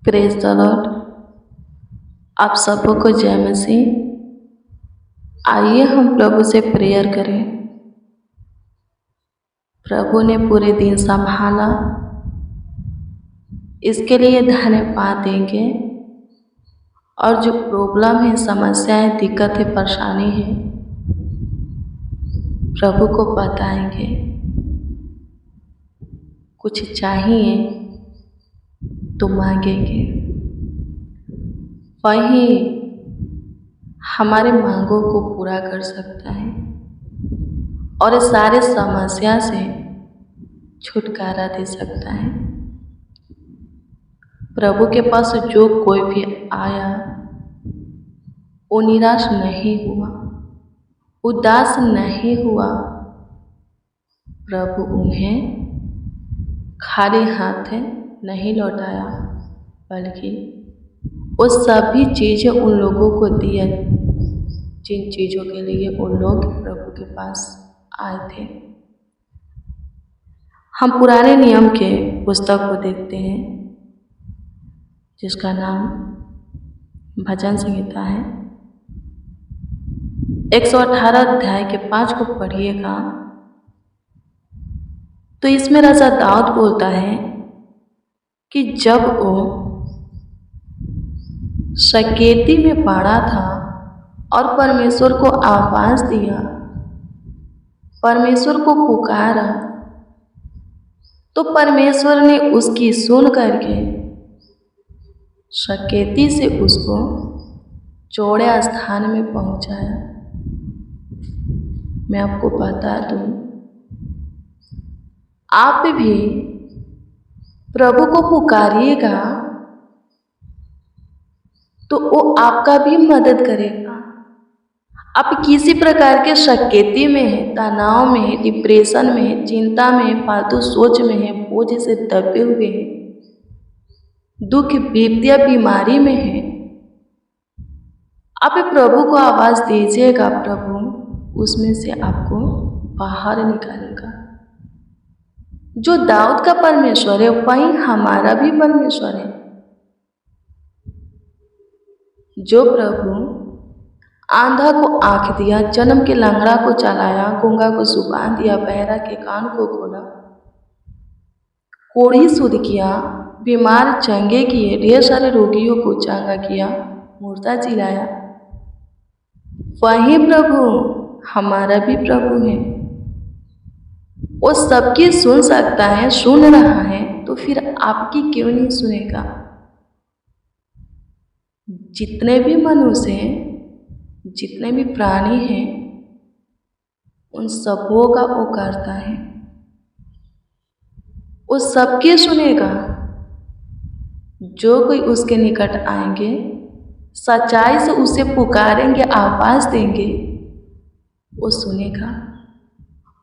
Praise the Lord. आप सबों को जय मसीह। आइए हम प्रभु से प्रेयर करें। प्रभु ने पूरे दिन संभाला, इसके लिए धन्यवाद देंगे। और जो प्रॉब्लम है, समस्या है, दिक्कत है, परेशानी है, प्रभु को बताएंगे। कुछ चाहिए तो मांगेंगे, वही हमारे मांगों को पूरा कर सकता है और इस सारे समस्या से छुटकारा दे सकता है। प्रभु के पास जो कोई भी आया वो निराश नहीं हुआ, उदास नहीं हुआ। प्रभु उन्हें खाली हाथ नहीं लौटाया, बल्कि वो सभी चीज़ें उन लोगों को दिए जिन चीज़ों के लिए उन लोग प्रभु के पास आए थे। हम पुराने नियम के पुस्तक को देखते हैं, जिसका नाम भजन संहिता है। 118 अध्याय के 5 को पढ़िएगा तो इसमें राजा दाऊद बोलता है कि जब वो शकेती में पड़ा था और परमेश्वर को आवाज दिया, परमेश्वर को पुकारा, तो परमेश्वर ने उसकी सुन करके शकेती से उसको चौड़े स्थान में पहुंचाया। मैं आपको बता दूं, आप भी प्रभु को पुकारिएगा तो वो आपका भी मदद करेगा। आप किसी प्रकार के शकेती में है, तनाव में है, डिप्रेशन में है, चिंता में है, फालतू सोच में है, बोझ से दबे हुए हैं, दुख विपत्ति बीमारी में है, आप प्रभु को आवाज दीजिएगा, प्रभु उसमें से आपको बाहर निकालेगा। जो दाऊद का परमेश्वर है वही हमारा भी परमेश्वर है। जो प्रभु आंधा को आंख दिया, जन्म के लंगड़ा को चलाया, गूंगा को जुबान दिया, बहरा के कान को खोला, कोढ़ी शुद्ध किया, बीमार चंगे किए, ढेर सारे रोगियों को चंगा किया, मुर्दा जिलाया, वही प्रभु हमारा भी प्रभु है। वो सबकी सुन सकता है, सुन रहा है, तो फिर आपकी क्यों नहीं सुनेगा। जितने भी मनुष्य हैं, जितने भी प्राणी हैं, उन सबों का वो करता है, वो सबके सुनेगा। जो कोई उसके निकट आएंगे, सच्चाई से उसे पुकारेंगे, आवाज देंगे, वो सुनेगा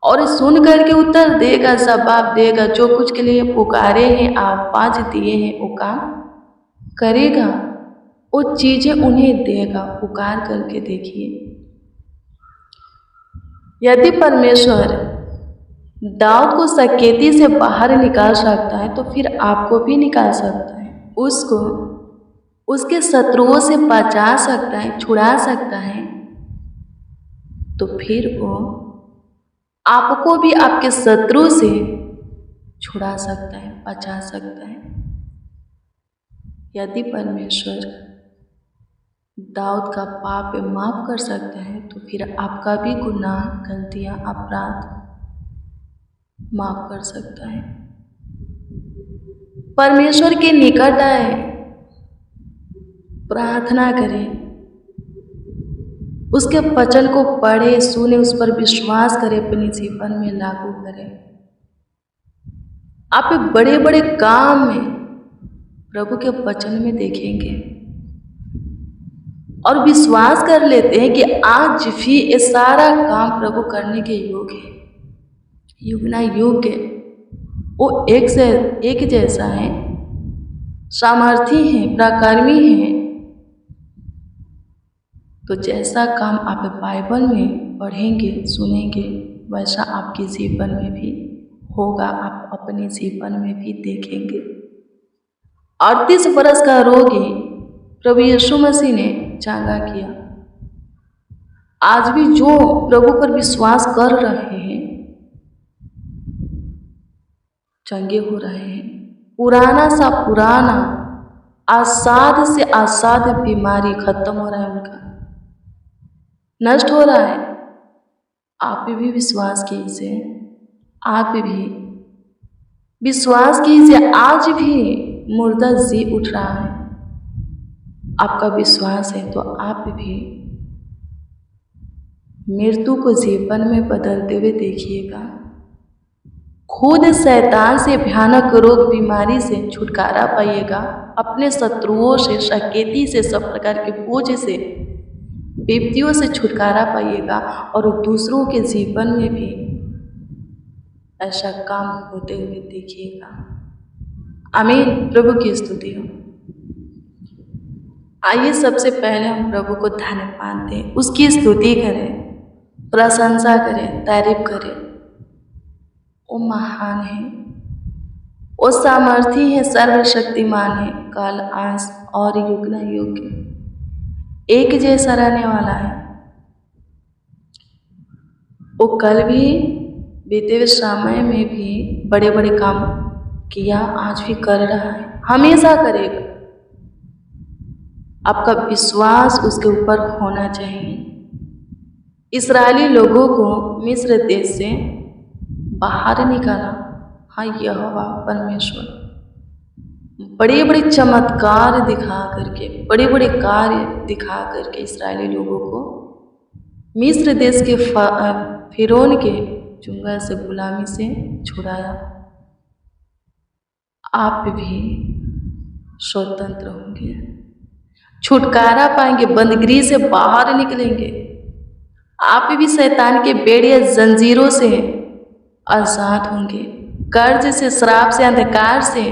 और सुन करके उत्तर देगा, जवाब देगा। जो कुछ के लिए पुकारे हैं, आवाज दिए हैं, वो काम करेगा, वो चीजें उन्हें देगा। पुकार करके देखिए, यदि परमेश्वर दाऊद को शकेती से बाहर निकाल सकता है तो फिर आपको भी निकाल सकता है। उसको उसके शत्रुओं से बचा सकता है, छुड़ा सकता है, तो फिर वो आपको भी आपके शत्रु से छुड़ा सकता है, बचा सकता है। यदि परमेश्वर दाऊद का पाप माफ कर सकता है तो फिर आपका भी गुनाह, गलतियां, अपराध माफ कर सकता है। परमेश्वर के निकट आए, प्रार्थना करें, उसके वचन को पढ़े, सुने, उस पर विश्वास करें, अपने जीवन में लागू करें। आप बड़े बड़े काम में प्रभु के वचन में देखेंगे और विश्वास कर लेते हैं कि आज भी ये सारा काम प्रभु करने के योग्य है, युगना योग्य। वो एक से एक जैसा है, सामर्थी है, पराक्रमी है। तो जैसा काम आप बाइबल में पढ़ेंगे, सुनेंगे, वैसा आपके जीवन में भी होगा, आप अपने जीवन में भी देखेंगे। 38 बरस का रोगी प्रभु यीशु मसीह ने चंगा किया। आज भी जो प्रभु पर विश्वास कर रहे हैं चंगे हो रहे हैं। पुराना सा पुराना असाध्य से असाध्य बीमारी खत्म हो रहा है, उनका नष्ट हो रहा है। आप भी विश्वास कीजिए, आप भी विश्वास कीजिए। आज भी मुर्दा जी उठ रहा है। आपका विश्वास है तो आप भी मृत्यु को जीवन में बदलते हुए देखिएगा। खुद शैतान से भयानक रोग बीमारी से छुटकारा पाइएगा। अपने शत्रुओं से, शकेती से, सब प्रकार के बोझ से, विपत्तियों से छुटकारा पाइएगा और दूसरों के जीवन में भी ऐसा काम होते हुए देखिएगा। आमीन। प्रभु की स्तुति हो। आइए सबसे पहले हम प्रभु को धन्यवाद दें, उसकी स्तुति करें, प्रशंसा करें, तारीफ करें। वो महान है, वो सामर्थी है, सर्वशक्तिमान है, काल, आज और युग न युग एक जैसा रहने वाला है। वो कल भी बीते हुए समय में भी बड़े बड़े काम किया, आज भी कर रहा है, हमेशा करेगा। आपका विश्वास उसके ऊपर होना चाहिए। इस्राएली लोगों को मिस्र देश से बाहर निकाला, हाँ, यहोवा परमेश्वर बड़े बड़े चमत्कार दिखा करके, बड़े बड़े कार्य दिखा करके इस्राएली लोगों को मिस्र देश के फिरौन के चंगुल से, गुलामी से छुड़ाया। आप भी स्वतंत्र होंगे, छुटकारा पाएंगे, बंदगी से बाहर निकलेंगे। आप भी शैतान के बेड़िया जंजीरों से आजाद होंगे। कर्ज से, श्राप से, अंधकार से,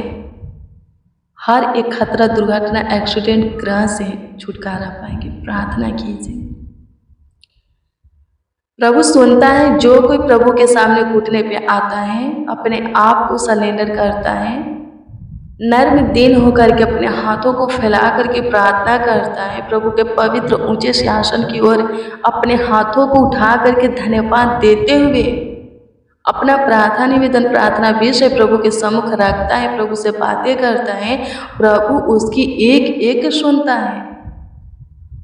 हर एक खतरा, दुर्घटना, एक्सीडेंट, ग्रह से छुटकारा पाएंगे। प्रार्थना कीजिए। प्रभु सुनता है। जो कोई प्रभु के सामने घुटने पे आता है, अपने आप को सरेंडर करता है, नर्म दिन होकर के अपने हाथों को फैला करके प्रार्थना करता है, प्रभु के पवित्र ऊंचे सिंहासन की ओर अपने हाथों को उठा करके धन्यवाद देते हुए अपना प्रार्थना निवेदन, प्रार्थना विषय प्रभु के सम्मुख रखता है, प्रभु से बातें करता है, प्रभु उसकी एक एक सुनता है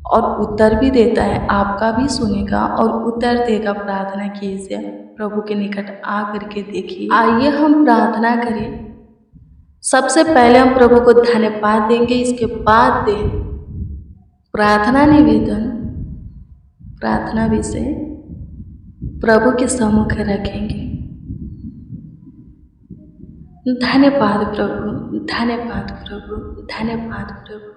और उत्तर भी देता है। आपका भी सुनेगा और उत्तर देगा। प्रार्थना कीजिए, प्रभु के निकट आ करके देखिए। आइए हम प्रार्थना करें। सबसे पहले हम प्रभु को धन्यवाद देंगे, इसके बाद दें प्रार्थना निवेदन, प्रार्थना विषय प्रभु के सम्मुख रखेंगे। धन्यवाद प्रभु, धन्यवाद प्रभु, धन्यवाद प्रभु।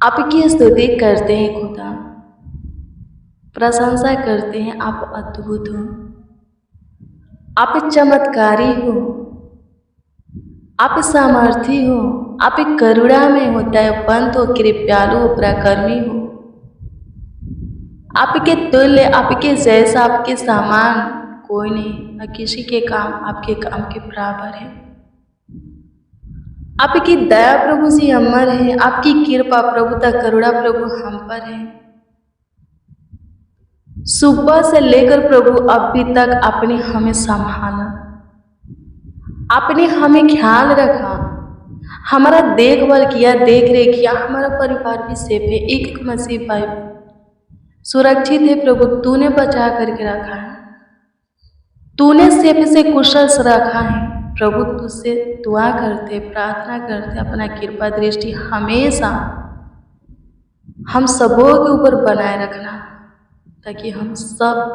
आपकी स्तुति करते हैं खुदा, प्रशंसा करते हैं। आप अद्भुत हो, आप चमत्कारी हो, आप सामर्थी हो, आप करुणा में हो, दयावंत हो, कृपालु हो, पराक्रमी हो। आपके तुल्य, आपके जैसा, आपके समान कोई नहीं, न किसी के काम आपके काम के बराबर है। आपकी दया प्रभु जी अमर है, आपकी कृपा प्रभुता, करुणा प्रभु हम पर है। सुबह से लेकर प्रभु अभी तक आपने हमें संभाला, आपने हमें ख्याल रखा, हमारा देखभाल किया, देख रेख किया। हमारा परिवार भी सेफ है, एक मसीह भाई सुरक्षित है। प्रभु तूने बचा करके रखा है, तूने सेफ से कुशल से रखा है। प्रभु तुझसे दुआ करते, प्रार्थना करते, अपना कृपा दृष्टि हमेशा हम सबों के ऊपर बनाए रखना, ताकि हम सब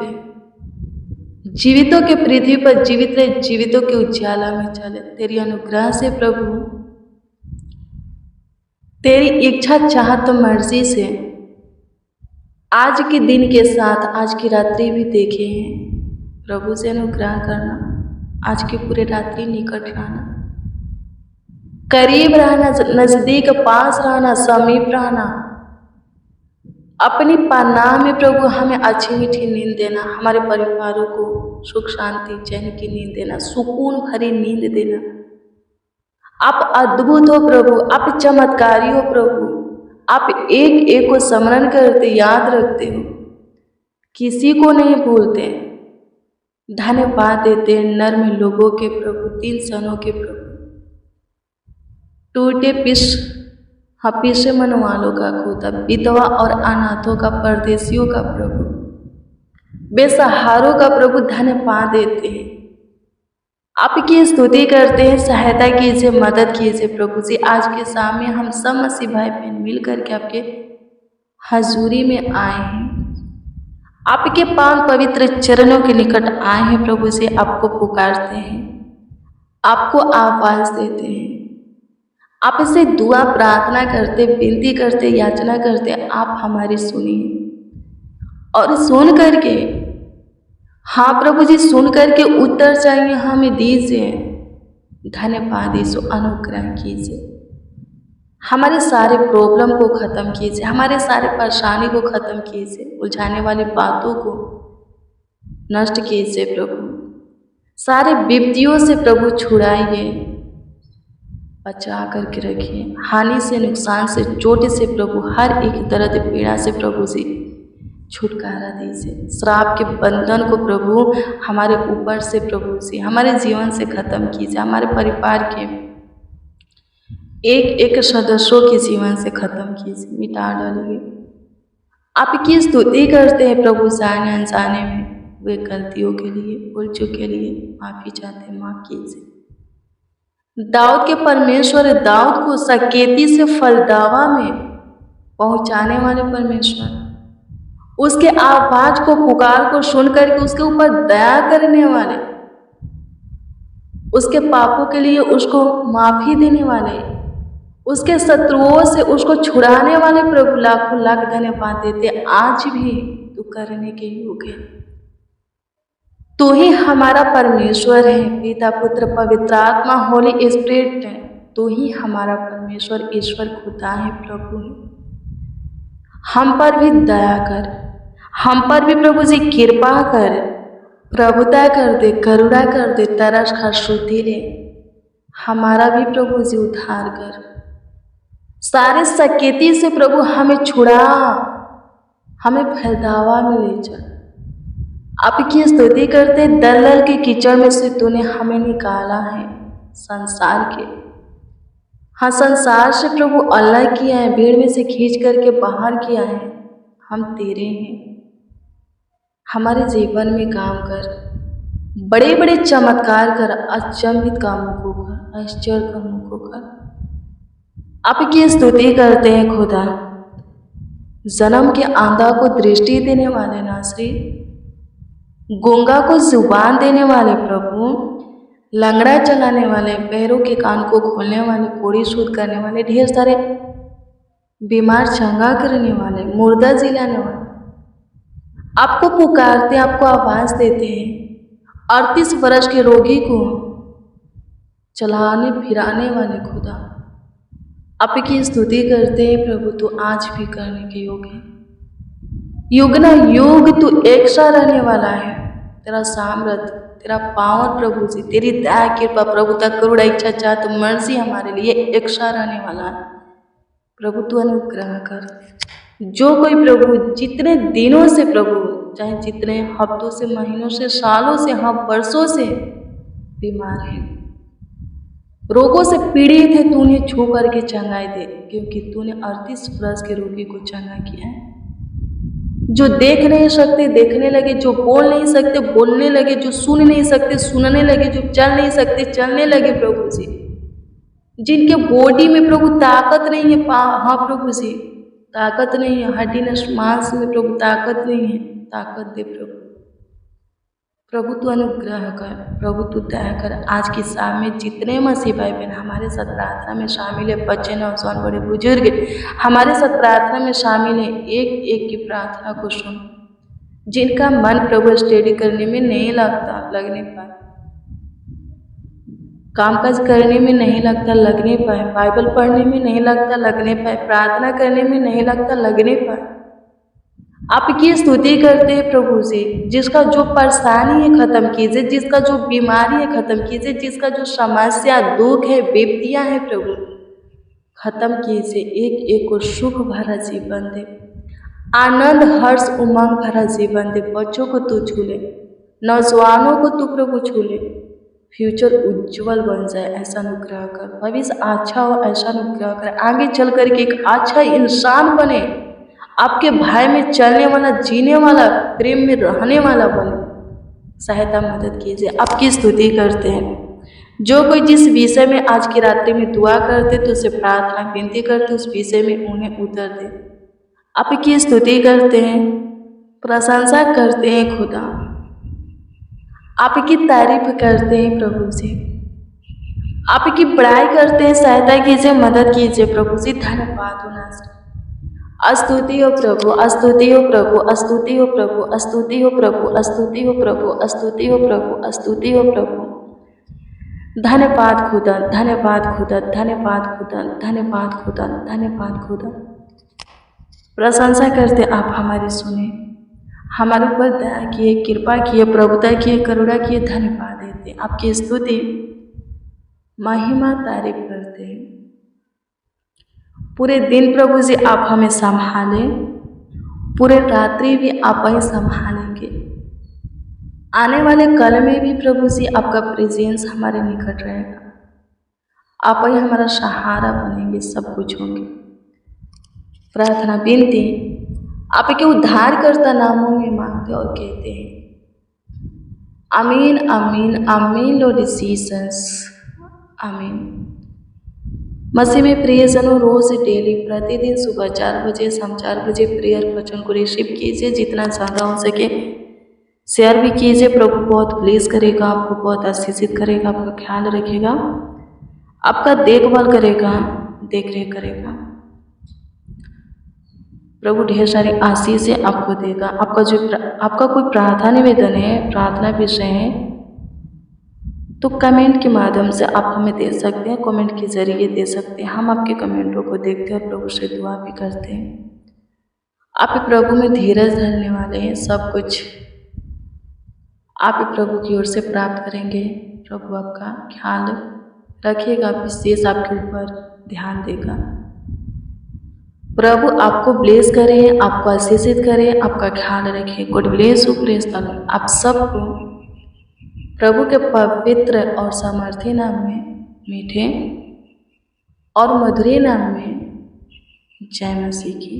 जीवितों के पृथ्वी पर जीवित रहे, जीवितों के उजाला में चले। तेरी अनुग्रह से प्रभु, तेरी इच्छा, चाहत, मर्जी से आज के दिन के साथ आज की रात्रि भी देखे हैं। प्रभु से अनुग्रह करना, आज की पूरे रात्रि निकट रहना, करीब रहना, नजदीक पास रहना, समीप रहना। अपनी पनाह में प्रभु हमें अच्छी मीठी नींद देना, हमारे परिवारों को सुख शांति चैन की नींद देना, सुकून भरी नींद देना। आप अद्भुत हो प्रभु, आप चमत्कारी हो प्रभु। आप एक एक को स्मरण करते, याद रखते हो, किसी को नहीं भूलते। धन्यवाद देते हैं नर्म लोगों के प्रभु, 3 सनों के प्रभु, टूटे पीछे मन वालों का खुदा, विधवा और अनाथों का, परदेशियों का प्रभु, बेसहारों का प्रभु धन्यवाद देते हैं। आपकी स्तुति करते हैं, सहायता कीजिए, मदद कीजिए प्रभु जी। आज के सामने हम सब मसीह भाई बहन मिल करके आपके हजूरी में आए हैं, आपके पावन पवित्र चरणों के निकट आए हैं प्रभु जी। आपको पुकारते हैं, आपको आवाज देते हैं, आपसे दुआ प्रार्थना करते, विनती करते, याचना करते, आप हमारी सुनिए और सुन करके, हाँ प्रभु जी, सुन करके उत्तर चाहिए हमें दीजिए। धन्यवाद यीशु, अनुग्रह कीजिए, हमारे सारे प्रॉब्लम को ख़त्म कीजिए, हमारे सारे परेशानी को ख़त्म कीजिए, उलझाने वाली बातों को नष्ट कीजिए प्रभु। सारे विपत्तियों से प्रभु छुड़ाइए, बचा करके रखिए, हानि से, नुकसान से, चोट से प्रभु, हर एक दर्द पीड़ा से प्रभु जी छुटकारा दीजिए। श्राप के बंधन को प्रभु हमारे ऊपर से प्रभु जी, हमारे जीवन से ख़त्म कीजिए, हमारे परिवार के एक एक सदस्यों के जीवन से ख़त्म कीजिए, मिटा डालिए। आपकी स्तुति करते हैं प्रभु, जाने अनजाने में वे गलतियों के लिए, भूल चूक के लिए माफ़ी चाहते हैं, माफ़ कीजिए। दाऊद के परमेश्वर, दाऊद को सकेती से फलदावा में पहुंचाने वाले परमेश्वर, उसके आवाज को, पुकार को सुन करके उसके ऊपर दया करने वाले, उसके पापों के लिए उसको माफ़ी देने वाले, उसके शत्रुओं से उसको छुड़ाने वाले प्रभु लाखों लाख धन्यवाद देते। आज भी तू करने के योग्य है, तू ही हमारा परमेश्वर है, पिता पुत्र पवित्र आत्मा होली स्पिरिट है, तू ही हमारा परमेश्वर ईश्वर खुदा है प्रभु है। हम पर भी दया कर, हम पर भी प्रभु जी कृपा कर, प्रभुता कर दे, करुणा कर दे, तरस खा शुद्धि ले, हमारा भी प्रभु जी उद्धार कर। सारे सकेती से प्रभु हमें छुड़ा, हमें फैलावा में ले जा। आपकी स्तुति करते, दलदल के कीचड़ में से तूने हमें निकाला है, संसार के, हाँ संसार से प्रभु अलग किया है, भीड़ में से खींच करके बाहर किया है। हम तेरे हैं, हमारे जीवन में काम कर, बड़े बड़े चमत्कार कर, अचंभित कामों को कर, आश्चर्य कामों को कर। आपकी स्तुति करते हैं खुदा, जन्म के आंधा को दृष्टि देने वाले नासरी, गूंगा को जुबान देने वाले प्रभु, लंगड़ा चलाने वाले, पैरों के कान को खोलने वाले, कोड़ी शुद्ध करने वाले, ढेर सारे बीमार चंगा करने वाले, मुर्दा जिलाने वाले, आपको पुकारते, आपको आवाज देते हैं। 38 वर्ष के रोगी को चलाने फिराने वाले खुदा, आपकी स्तुति करते हैं प्रभु, तू आज भी करने के योग्य है। युग ना युग तू एक सा रहने वाला है, तेरा सामर्थ, तेरा पावर प्रभु जी, तेरी दया कृपा प्रभु, तक करुणा इच्छा चाहत मर्जी हमारे लिए एक सा रहने वाला है प्रभु। तू अनुग्रह कर, जो कोई प्रभु जितने दिनों से प्रभु, चाहे जितने हफ्तों से, महीनों से, सालों से, हाँ वर्षों से बीमार है, रोगों से पीड़ित है, तूने छू करके चंगाई दे, क्योंकि तूने 38 वर्ष के रोगी को चंगा किया है। जो देख नहीं सकते देखने लगे, जो बोल नहीं सकते बोलने लगे, जो सुन नहीं सकते सुनने लगे, जो चल नहीं सकते चलने लगे प्रभु जी, जिनके बॉडी में प्रभु ताकत नहीं है, हाँ प्रभु जी ताकत नहीं है, हड्डी नस मांस में प्रभु ताकत नहीं है, ताकत दे प्रभु। प्रभु तू अनुग्रह कर, प्रभु तू दया कर। आज की शाम में जितने मसीह भाई बहन हमारे साथ प्रार्थना में शामिल है, बच्चे नौजवान बड़े बुजुर्ग हमारे साथ प्रार्थना में शामिल है, एक एक की प्रार्थना को सुन। जिनका मन प्रभु स्टडी करने में नहीं लगता, लगने पाए, कामकाज करने में नहीं लगता, लगने पाए, बाइबल पढ़ने में नहीं लगता, लगने पाए, प्रार्थना करने में नहीं लगता, लगने पाए, आपकी स्तुति करते हैं प्रभु से। जिसका जो परेशानी है ख़त्म कीजिए, जिसका जो बीमारी है ख़त्म कीजिए, जिसका जो समस्या, दुख है, विपत्तियाँ हैं प्रभु ख़त्म कीजिए। एक एक को सुख भरा जीवन दे, आनंद, हर्ष, उमंग भरा जीवन दे। बच्चों को तू छू ले, नौजवानों को तू प्रभु छू ले। फ्यूचर उज्जवल बन जाए ऐसा अनुग्रह कर, भविष्य अच्छा हो ऐसा अनुग्रह कर। आगे चल कर के एक अच्छा इंसान बने, आपके भय में चलने वाला, जीने वाला, प्रेम में रहने वाला बने। सहायता मदद कीजिए। आपकी स्तुति करते हैं। जो कोई जिस विषय में आज की रात्रि में दुआ करते तो उसे प्रार्थना विनती करते उस विषय में उन्हें उत्तर दे। आपकी स्तुति करते हैं, प्रशंसा करते हैं खुदा, आपकी तारीफ करते हैं प्रभु जी, आपकी बड़ाई करते हैं। सहायता कीजिए, मदद कीजिए प्रभु जी। धन्यवाद हो नाज़रेन। स्तुति हो प्रभु, स्तुति हो प्रभु, स्तुति हो प्रभु, स्तुति हो प्रभु, स्तुति हो प्रभु, स्तुति हो प्रभु, स्तुति हो प्रभु। धन्यवाद खुदा, धन्यवाद खुदा, धन्यवाद खुदा, धन्यवाद खुदा, धन्यवाद खुदा। प्रशंसा करते आप हमारी सुने, हमारे ऊपर दया किए, कृपा किए, प्रभुता किए, करुणा किए। धन्यवाद देते आपकी स्तुति, महिमा, तारीफ करते हैं। पूरे दिन प्रभु जी आप हमें संभालें, पूरे रात्रि भी आप ही संभालेंगे। आने वाले कल में भी प्रभु जी आपका प्रेजेंस हमारे निकट रहेगा। आप ही हमारा सहारा बनेंगे, सब कुछ होंगे। प्रार्थना विनती आपके उद्धारकर्ता नामों में मांगते और कहते हैं आमीन, आमीन, आमीन लॉर्ड जीसस, आमीन। मसीह में प्रियजनों, रोज डेली प्रतिदिन सुबह 4 बजे, शाम 4 बजे प्रेयर वचन को रिसीव कीजिए। जितना ज़्यादा हो सके शेयर भी कीजिए। प्रभु बहुत ब्लेस करेगा, आपको बहुत आशीषित करेगा, आपका ख्याल रखेगा, आपका देखभाल करेगा, देख रेख करेगा। प्रभु ढेर सारी आशीषें आपको देगा। आपका कोई प्रार्थना निवेदन है, प्रार्थना विषय है, तो कमेंट के माध्यम से आप हमें दे सकते हैं, कमेंट के जरिए दे सकते हैं। हम आपके कमेंटों को देखते हैं और प्रभु से दुआ भी करते हैं। आप प्रभु में धीरज धरने वाले हैं, सब कुछ आप प्रभु की ओर से प्राप्त करेंगे। प्रभु आपका ख्याल रखेगा, विशेष आपके ऊपर ध्यान देगा। प्रभु आपको ब्लेस करें, आपको आशीषित करें, आपका ख्याल रखें। God bless you, praise the Lord. आप सबको प्रभु के पवित्र और सामर्थ्य नाम में, मीठे और मधुर नाम में जय मसीह की।